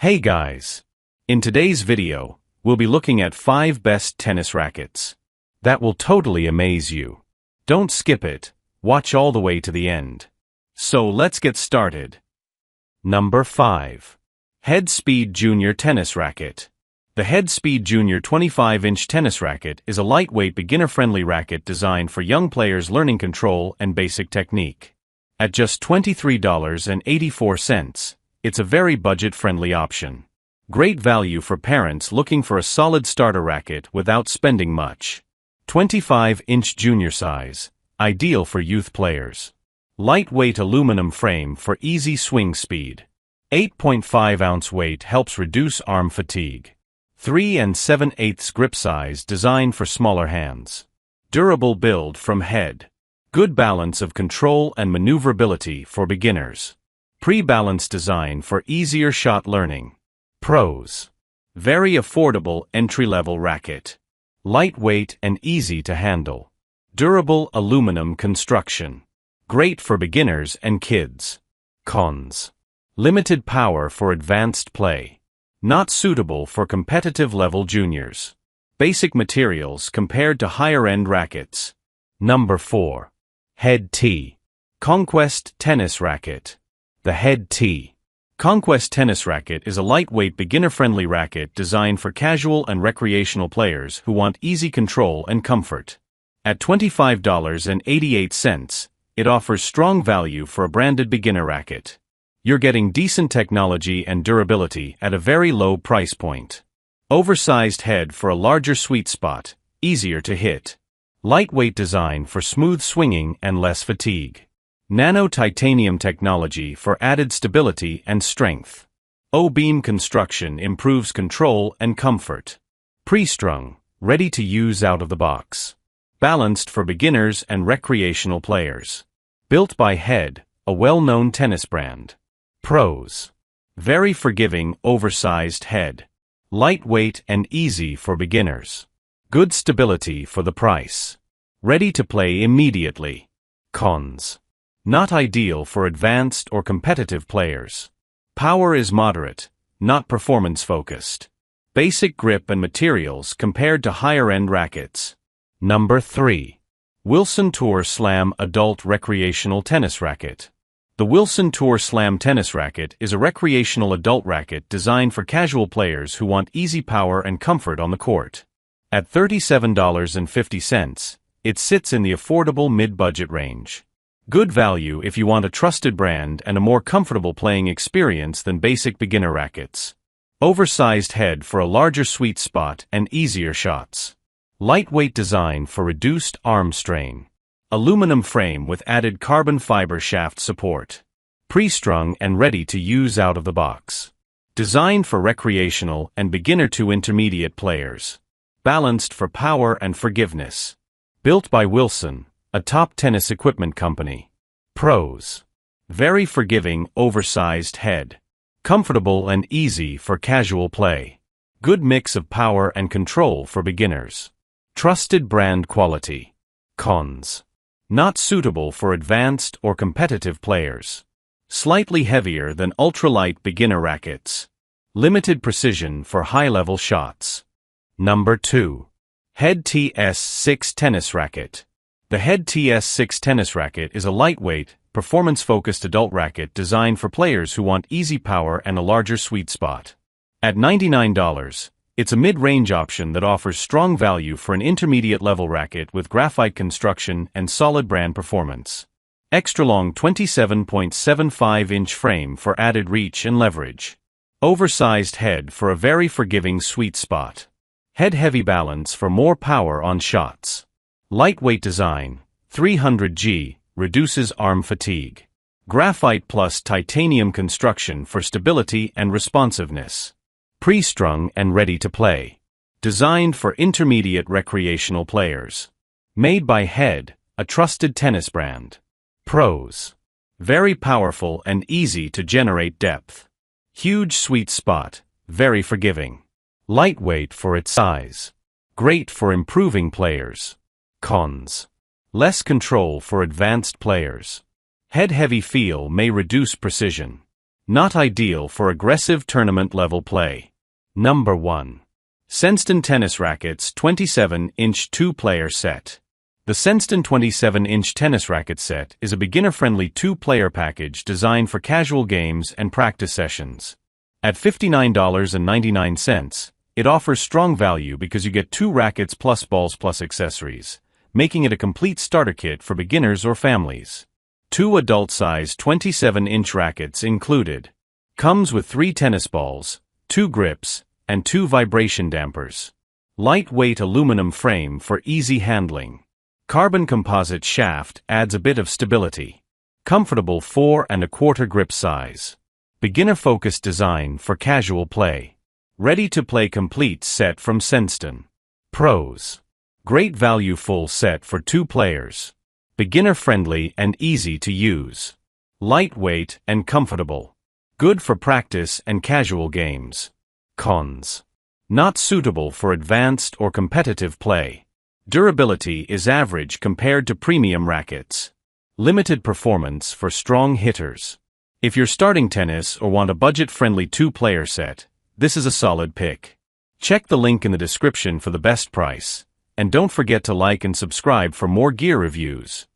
Hey guys! In today's video, we'll be looking at 5 best tennis rackets. That will totally amaze you. Don't skip it, watch all the way to the end. So let's get started. Number 5. Head Speed Junior Tennis Racket. The Head Speed Junior 25-inch tennis racket is a lightweight beginner-friendly racket designed for young players learning control and basic technique. At just $23.84, it's a very budget-friendly option. Great value for parents looking for a solid starter racket without spending much. 25-inch junior size, ideal for youth players. Lightweight aluminum frame for easy swing speed. 8.5-ounce weight helps reduce arm fatigue. 3 7/8 grip size designed for smaller hands. Durable build from Head. Good balance of control and maneuverability for beginners. Pre-balanced design for easier shot learning. Pros. Very affordable entry-level racket. Lightweight and easy to handle. Durable aluminum construction. Great for beginners and kids. Cons. Limited power for advanced play. Not suitable for competitive level juniors. Basic materials compared to higher-end rackets. Number 4. Head T. Conquest Tennis Racket. The Head T. Conquest Tennis Racket is a lightweight beginner-friendly racket designed for casual and recreational players who want easy control and comfort. At $25.88, it offers strong value for a branded beginner racket. You're getting decent technology and durability at a very low price point. Oversized head for a larger sweet spot, easier to hit. Lightweight design for smooth swinging and less fatigue. Nano titanium technology for added stability and strength. O-beam construction improves control and comfort. Pre-strung, ready to use out of the box. Balanced for beginners and recreational players. Built by Head, a well-known tennis brand. Pros. Very forgiving, oversized head. Lightweight and easy for beginners. Good stability for the price. Ready to play immediately. Cons. Not ideal for advanced or competitive players. Power is moderate, not performance-focused. Basic grip and materials compared to higher-end rackets. Number 3. Wilson Tour Slam Adult Recreational Tennis Racket. The Wilson Tour Slam Tennis Racket is a recreational adult racket designed for casual players who want easy power and comfort on the court. At $37.50, it sits in the affordable mid-budget range. Good value if you want a trusted brand and a more comfortable playing experience than basic beginner rackets. Oversized head for a larger sweet spot and easier shots. Lightweight design for reduced arm strain. Aluminum frame with added carbon fiber shaft support. Pre-strung and ready to use out of the box. Designed for recreational and beginner to intermediate players. Balanced for power and forgiveness. Built by Wilson, a top tennis equipment company. Pros. Very forgiving, oversized head. Comfortable and easy for casual play. Good mix of power and control for beginners. Trusted brand quality. Cons. Not suitable for advanced or competitive players. Slightly heavier than ultralight beginner rackets. Limited precision for high-level shots. Number 2. Head TS6 Tennis Racket. The Head TS6 tennis racket is a lightweight, performance-focused adult racket designed for players who want easy power and a larger sweet spot. At $99, it's a mid-range option that offers strong value for an intermediate-level racket with graphite construction and solid brand performance. Extra-long 27.75-inch frame for added reach and leverage. Oversized head for a very forgiving sweet spot. Head-heavy balance for more power on shots. Lightweight design, 300G, reduces arm fatigue. Graphite plus titanium construction for stability and responsiveness. Pre-strung and ready to play. Designed for intermediate recreational players. Made by Head, a trusted tennis brand. Pros. Very powerful and easy to generate depth. Huge sweet spot, very forgiving. Lightweight for its size. Great for improving players. Cons. Less control for advanced players. Head-heavy feel may reduce precision. Not ideal for aggressive tournament-level play. Number 1. Senston Tennis Rackets 27-inch 2-player set. The Senston 27-inch tennis racket set is a beginner-friendly 2-player package designed for casual games and practice sessions. At $59.99, it offers strong value because you get 2 rackets plus balls plus accessories, making it a complete starter kit for beginners or families. 2 adult-size 27-inch rackets included. Comes with 3 tennis balls, 2 grips, and 2 vibration dampers. Lightweight aluminum frame for easy handling. Carbon composite shaft adds a bit of stability. Comfortable 4 1/4 grip size. Beginner-focused design for casual play. Ready-to-play complete set from Senston. Pros. Great value full set for 2 players. Beginner-friendly and easy to use. Lightweight and comfortable. Good for practice and casual games. Cons. Not suitable for advanced or competitive play. Durability is average compared to premium rackets. Limited performance for strong hitters. If you're starting tennis or want a budget-friendly 2-player set, this is a solid pick. Check the link in the description for the best price. And don't forget to like and subscribe for more gear reviews.